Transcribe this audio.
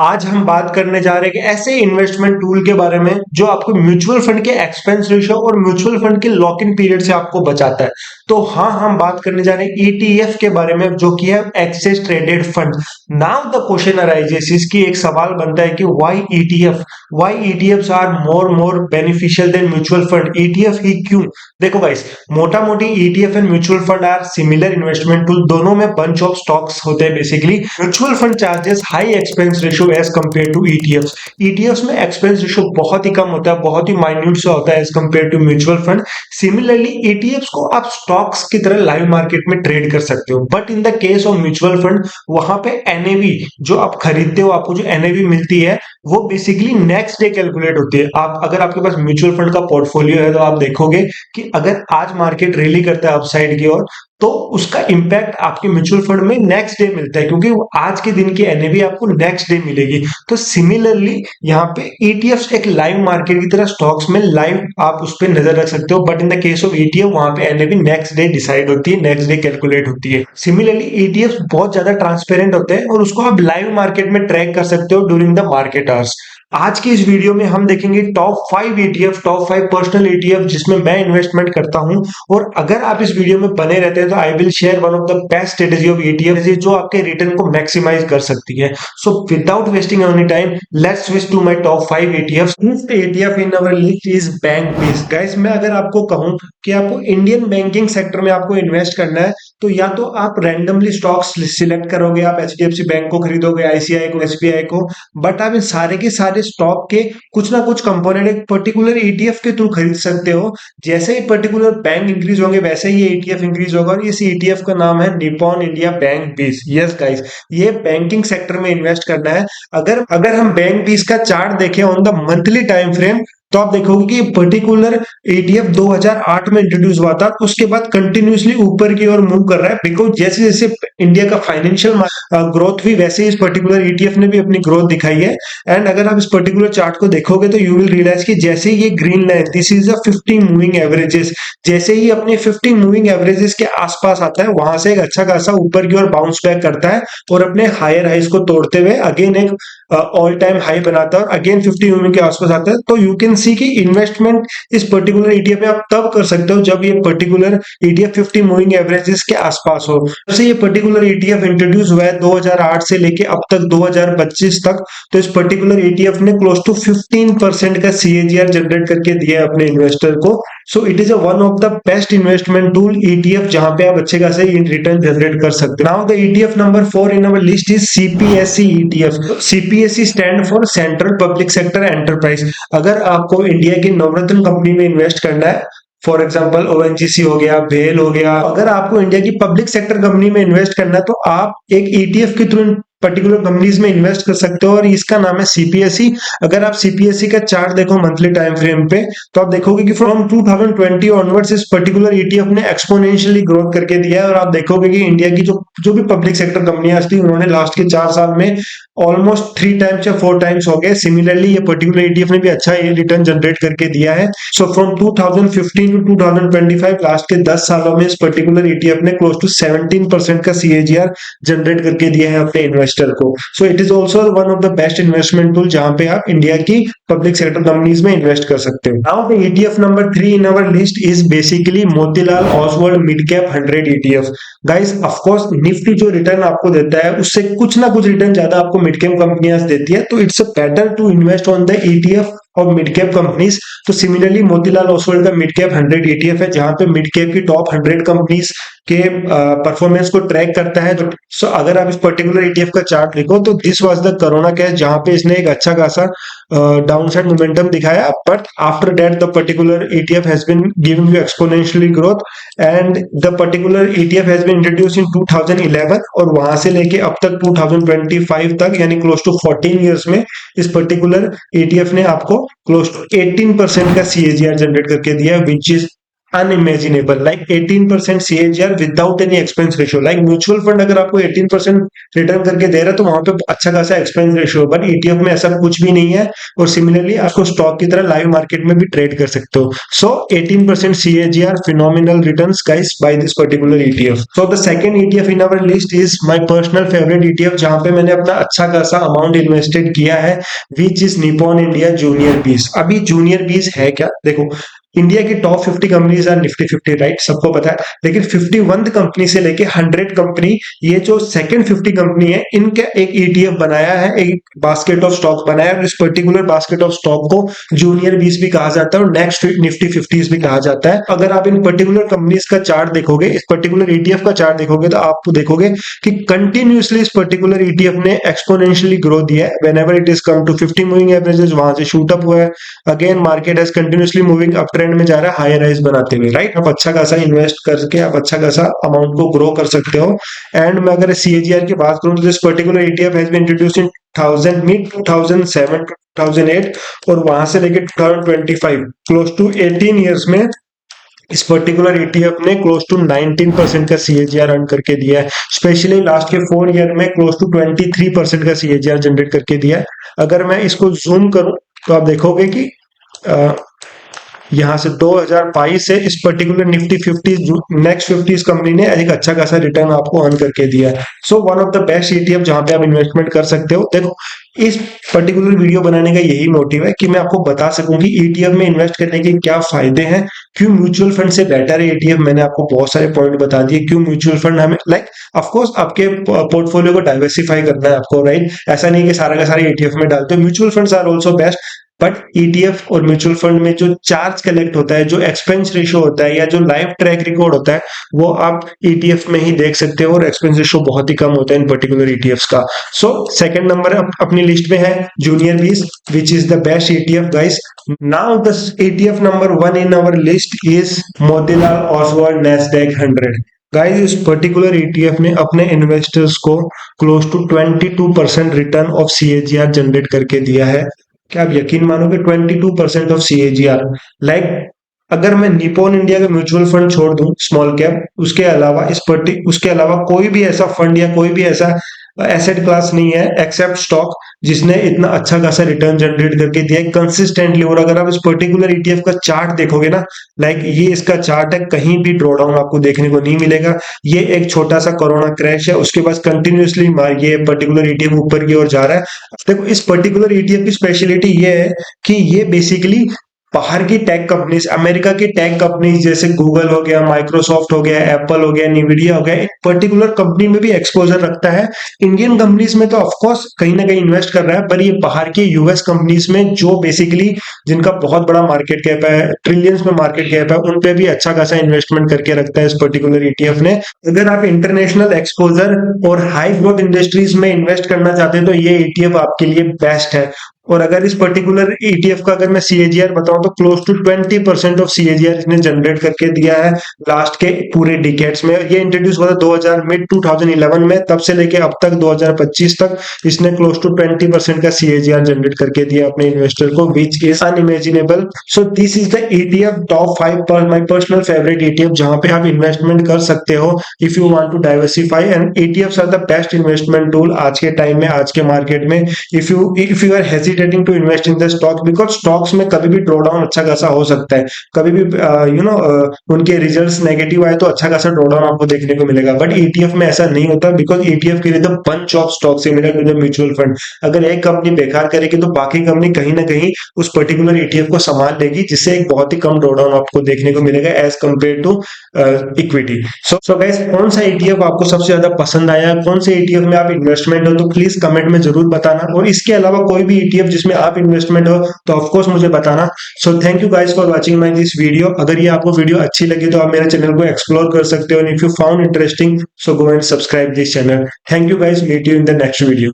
आज हम बात करने जा रहे हैं कि ऐसे इन्वेस्टमेंट टूल के बारे में जो आपको म्यूचुअल फंड के एक्सपेंस रेशियो और म्यूचुअल फंड के लॉक इन पीरियड से आपको बचाता है। तो हाँ, हम बात करने जा रहे हैं ईटीएफ के बारे में जो कि है exchange traded fund. Now the question arises, इसकी एक सवाल बनता है कि why ETFs are more beneficial than mutual fund. ETF ही क्यों? देखो गाइस, मोटा मोटी ETF and mutual fund are similar investment tool. दोनों में बंच ऑफ स्टॉक्स होते हैं basically. Mutual fund charges high expense ratio as compare to ETFs. ETFs में एक्सपेंस रेशियो बहुत ही कम होता है, बहुत ही माइन्यूट सा होता है as compare to mutual fund. Similarly ETFs को आप स्टॉक्स की तरह लाइव मार्केट में ट्रेड कर सकते हो, but in the case of mutual fund वहां पे एनएवी जो आप खरीदते हो, आपको जो एनएवी मिलती है वो बेसिकली नेक्स्ट डे कैलकुलेट होती है। आप अगर आपके पास म्यूचुअल फंड का पोर्टफोलियो है तो आप देखोगे कि अगर आज मार्केट रैली करता है अपसाइड की ओर, तो उसका इंपैक्ट आपके म्यूचुअल फंड में नेक्स्ट डे मिलता है, क्योंकि आज के दिन की एनएवी आपको नेक्स्ट डे मिलेगी। तो सिमिलरली यहाँ पे ईटीएफ एक लाइव मार्केट की तरह स्टॉक्स में लाइव आप उस पर नजर रख सकते हो, but in the case of ETF वहां पे एनएवी नेक्स्ट डे डिसाइड होती है, नेक्स्ट डे कैलकुलेट होती है। सिमिलरली ईटीएफ बहुत ज्यादा ट्रांसपेरेंट होते हैं और उसको आप लाइव मार्केट में ट्रैक कर सकते हो ड्यूरिंग द मार्केट आवर्स। आज की इस वीडियो में हम देखेंगे top 5 ETF, top 5 personal ETF जिसमें मैं इन्वेस्टमेंट करता हूं। और अगर आप इस वीडियो में बने रहते हैं तो I will share one of the best strategy of ETF जो आपके रिटर्न को मैक्सिमाइज कर सकती है। So without wasting any time, let's switch to my top 5 ETF. Fifth ETF in our list is bank BeES. Guys, मैं अगर आपको कहूं कि आपको इंडियन बैंकिंग सेक्टर में आपको इन्वेस्ट करना है, तो या तो आप रैंडमली स्टॉक्स सिलेक्ट करोगे, आप एचडीएफसी बैंक को खरीदोगे, आईसीआई को, एसबीआई को, बट आप इन सारे के सारे स्टॉक के कुछ ना कुछ कंपोनेंट एक पर्टिकुलर ईटीएफ के थ्रू खरीद सकते हो। जैसे ही पर्टिकुलर बैंक इंक्रीज होंगे वैसे ही ये ईटीएफ इंक्रीज होगा, और इस ईटीएफ का नाम है निप्पॉन इंडिया बैंक बीज। यस गाइस, ये बैंकिंग सेक्टर में इन्वेस्ट करना है। अगर हम बैंक बीज का चार्ट देखें on the monthly time frame, तो आप देखोगे कि पर्टिकुलर ईटीएफ 2008 में इंट्रोड्यूस हुआ था, उसके बाद कंटिन्यूसली ऊपर की ओर मूव कर रहा है, बिकॉज जैसे जैसे इंडिया का फाइनेंशियल ग्रोथ हुई वैसे इस पर्टिकुलर ईटीएफ ने भी अपनी ग्रोथ दिखाई है। एंड अगर आप इस पर्टिकुलर चार्ट को देखोगे तो यू विल रियलाइज कि जैसे ही ये green line, this is a 50 moving averages, जैसे ही अपने 50 मूविंग एवरेजेस के आसपास आता है वहां से एक अच्छा खासा ऊपर की ओर बाउंस बैक करता है और अपने हायर हाइज को तोड़ते हुए अगेन एक ऑल टाइम हाई बनाता है और अगेन 50 मूविंग के आसपास आता है। तो यू कैन सी कि इन्वेस्टमेंट इस पर्टिकुलर ईटीएफ में आप तब कर सकते हो जब ये पर्टिकुलर ईटीएफ 50 मूविंग एवरेजेस के आसपास हो। जैसे ये पर्टिकुलर ईटीएफ इंट्रोड्यूस हुआ है 2008 से लेके अब तक 2025 तक, तो इस पर्टिकुलर ईटीएफ ने क्लोज टू 15% का सीएजीआर जनरेट करके दिया है अपने इन्वेस्टर को। So it is one of the best investment tool ETF, जहां पे आप अच्छे खासे रिटर्न जनरेट कर सकते हो। Now the ETF number 4 in our list is CPSE ETF. CPSE stand for central public sector enterprise. अगर आपको इंडिया की नवरत्न कंपनी में इन्वेस्ट करना है, फॉर एग्जाम्पल ओएनजीसी हो गया, भेल हो गया, अगर आपको इंडिया की पब्लिक सेक्टर कंपनी में इन्वेस्ट करना है तो आप एक ईटीएफ के थ्रू पर्टिकुलर कंपनीज में इन्वेस्ट कर सकते हो, और इसका नाम है सीपीएसई। अगर आप सीपीएसई का चार्ट देखो मंथली टाइम फ्रेम पे, तो आप देखोगे कि फ्रॉम 2020 ऑनवर्ड्स इस पर्टिकुलर ईटीएफ ने एक्सपोनेंशियली ग्रोथ करके दिया है। और आप देखोगे कि इंडिया की जो भी पब्लिक सेक्टर कंपनियां थी उन्होंने लास्ट के 4 साल में ऑलमोस्ट 3 टाइम्स या 4 टाइम्स हो गए। सिमिलरली ये पर्टिकुलर ईटीएफ ने भी अच्छा रिटर्न जनरेट करके दिया है। सो फ्रॉम 2015 टू 2025 लास्ट के 10 सालों में इस पर्टिकुलर ईटीएफ ने क्लोज टू 17% का सीएजीआर जनरेट करके दिया है अपने इन्वेस्टर को। So it is also one of the best investment tool जहां पे आप इंडिया की पब्लिक सेक्टर कंपनीज में इन्वेस्ट कर सकते हो। Now the ETF number 3 in our list is basically Motilal Oswal mid cap 100 ETF. Guys, of course Nifty जो return आपको देता है उससे कुछ ना कुछ रिटर्न ज्यादा आपको मिड कैप कंपनियां देती है, तो it's better to invest on the ETF और मिड कैप कंपनीज। तो सिमिलरली मोतीलाल ओसवाल का मिड कैप 100 ईटीएफ है जहां पे मिड कैप की टॉप 100 कंपनीज के परफॉर्मेंस को ट्रैक करता है। सो अगर आप इस पर्टिकुलर ईटीएफ का चार्ट देखो तो this was the corona crash, जहां पे इसने एक अच्छा खासा डाउनसाइड मोमेंटम दिखाया, but after that the particular ETF has been giving you exponentially growth. And the particular ETF has been introduced in 2011 और वहां से लेके अब तक 2025 तक, यानी क्लोज टू 14 इयर्स में इस पर्टिकुलर ईटीएफ ने आपको क्लोज टू 18% का सीएजीआर जनरेट करके दिया, which is unimaginable, like 18% CAGR without any expense ratio. Like mutual fund अगर आपको 18% रिटर्न करके दे रहा है तो वहां पे अच्छा खासा एक्सपेंस रेशियो, बट ETF में ऐसा कुछ भी नहीं है। और सिमिलरली आपको स्टॉक की तरह लाइव मार्केट में भी ट्रेड कर सकते हो। So 18% CAGR, phenomenal returns guys by this particular ETF। So the second ETF in our list is my personal favourite ETF, जहां पे मैंने अपना अच्छा खासा अमाउंट इन्वेस्टेड किया है, which is Nippon India junior 20। अभी जूनियर 20 है क्या, देखो इंडिया की top 50 companies are Nifty 50, right, सबको पता है। लेकिन 51 कंपनी से लेके 100 कंपनी, ये जो सेकंड 50 कंपनी है, इनका एक ETF बनाया है, एक बास्केट ऑफ स्टॉक बनाया है। और इस पर्टिकुलर बास्केट ऑफ स्टॉक को जूनियर 20 भी कहा जाता है और नेक्स्ट निफ्टी 50 भी कहा जाता है। अगर आप इन पर्टिकुलर कंपनीज का चार्ट देखोगे, इस पर्टिकुलर ETF का चार्ट देखोगे, तो आप देखोगे कि कंटिन्यूसली इस पर्टिकुलर ETF ने एक्सपोनेंशियली ग्रो दिया है। Whenever it is come to 50 moving averages, वहां से शूट अप हुआ है। Again market has continuously moving up trend में जा रहा है, हाई राइज बनाते हुए, राइट। आप अच्छा खासा इन्वेस्ट करके आप अच्छा खासा अमाउंट को ग्रो कर सकते हो। एंड मैं अगर CAGR की बात करूं तो this particular ETF has been introduced in 1000 mid 2007 2008, और वहां से लेके 2025 क्लोज टू 18 इयर्स में इस पर्टिकुलर ETF ने क्लोज टू 19% का CAGR अर्न करके दिया है। स्पेशली लास्ट के 4 ईयर में क्लोज टू 23% का CAGR जनरेट करके दिया है। अगर मैं इसको जूम करूं तो आप देखोगे कि यहां से 2022 से इस पर्टिकुलर निफ्टी 50 नेक्स्ट 50 कंपनी ने एक अच्छा खासा रिटर्न आपको अर्न करके दिया है। So one of the best ETF जहां पे आप इन्वेस्टमेंट कर सकते हो। देखो इस पर्टिकुलर वीडियो बनाने का यही मोटिव है कि मैं आपको बता सकूं कि ETF में इन्वेस्ट करने के क्या फायदे हैं, क्यों म्यूचुअल फंड से बेटर है ETF। मैंने आपको बहुत सारे पॉइंट बता दिए क्यों म्यूचुअल फंड हमें, लाइक ऑफ कोर्स आपके पोर्टफोलियो को डाइवर्सिफाई करना है आपको, राइट। ऐसा नहीं कि सारा का सारा ETF में डालते हो। Mutual funds are also best, but ETF और म्यूचुअल फंड में जो चार्ज कलेक्ट होता है, जो एक्सपेंस रेशियो होता है, या जो लाइव ट्रैक रिकॉर्ड होता है, वो आप ETF में ही देख सकते हो। और एक्सपेंस रेशियो बहुत ही कम होता है इन पर्टिकुलर ETFs का। सो सेकंड नंबर अपनी लिस्ट में है junior 20, which is the best ETF guys. Now the ETF number 1 in our list is Motilal Oswal Nasdaq 100। Guys इस पर्टिकुलर ETF ने अपने इन्वेस्टर्स को close to 22% return of CAGR generate करके दिया है। क्या आप यकीन मानोगे, 22% ऑफ CAGR। लाइक अगर मैं निप्पॉन इंडिया का म्यूचुअल फंड छोड़ दूं स्मॉल कैप, उसके अलावा कोई भी ऐसा फंड या कोई भी ऐसा एसेट क्लास नहीं है एक्सेप्ट स्टॉक जिसने इतना अच्छा खासा रिटर्न जनरेट करके दिया है कंसिस्टेंटली। और अगर आप इस पर्टिकुलर ETF का चार्ट देखोगे ना, लाइक ये इसका चार्ट है, कहीं भी ड्रॉ डाउन आपको देखने को नहीं मिलेगा। ये एक छोटा सा कोरोना क्रैश है, उसके बाद कंटिन्यूसली ये पर्टिकुलर ETF ऊपर की ओर जा रहा है। देखो इस पर्टिकुलर ETF की स्पेशलिटी ये है कि ये बेसिकली बाहर की टेक कंपनीज, अमेरिका की टेक कंपनीज जैसे गूगल हो गया, माइक्रोसॉफ्ट हो गया, एप्पल हो गया, निविडिया हो गया, एक पर्टिकुलर कंपनी में भी एक्सपोजर रखता है। इंडियन कंपनीज में तो ऑफकोर्स कहीं ना कहीं इन्वेस्ट कर रहा है, पर ये बाहर की US कंपनीज में जो बेसिकली जिनका बहुत बड़ा मार्केट कैप है, ट्रिलियंस में मार्केट कैप है, उन पे भी अच्छा खासा इन्वेस्टमेंट करके रखता है इस पर्टिकुलर ETF ने। अगर आप इंटरनेशनल एक्सपोजर और हाई ग्रोथ इंडस्ट्रीज में इन्वेस्ट करना चाहते हैं तो ये ETF आपके लिए बेस्ट है। और अगर इस पर्टिकुलर ETF का अगर मैं CAGR बताऊं तो क्लोज टू 20% ऑफ CAGR इसने जनरेट करके दिया है लास्ट के पूरे डिकेड्स में। ये इंट्रोड्यूस हुआ था 2000 मिड 2011 में, तब से लेके अब तक 2025 तक इसने क्लोज टू 20% का CAGR जनरेट करके दिया अपने इन्वेस्टर को, which is unimaginable. So this is the ETF top 5 पर माय पर्सनल फेवरेट ETF जहां पे आप इन्वेस्टमेंट कर सकते हो if you want to diversify. And ETFs are the best investment tool आज के टाइम में, आज के मार्केट में। If you are hesitating to invest in the stock, because stocks में कभी भी ड्रॉ डाउन अच्छा खासा हो सकता है, कभी भी उनके रिजल्ट्स नेगेटिव आए तो अच्छा खासा ड्रॉ डाउन आपको देखने को मिलेगा। बट ETF में ऐसा नहीं होता, बिकॉज ETF के लिए the bunch of stock similar to the mutual fund. अगर एक कंपनी बेकार करेगी तो बाकी कंपनी कहीं ना कहीं उस पर्टिकुलर ETF को संभाल लेगी, जिससे एक बहुत ही कम ड्रॉ डाउन आपको देखने को मिलेगा as compare to equity. So guys कौन सा ETF आपको सबसे ज्यादा पसंद आया, कौन से ETF में आप इन्वेस्टमेंट हो, तो प्लीज कमेंट में जरूर बताना। और इसके अलावा कोई भी ETF जिसमें आप इन्वेस्टमेंट हो तो ऑफ कोर्स मुझे बताना। So thank you guys for watching my this video. अगर ये आपको वीडियो अच्छी लगी तो आप मेरे चैनल को एक्सप्लोर कर सकते हो। If you found interesting so go and subscribe this channel. Thank you guys, meet you in the next video.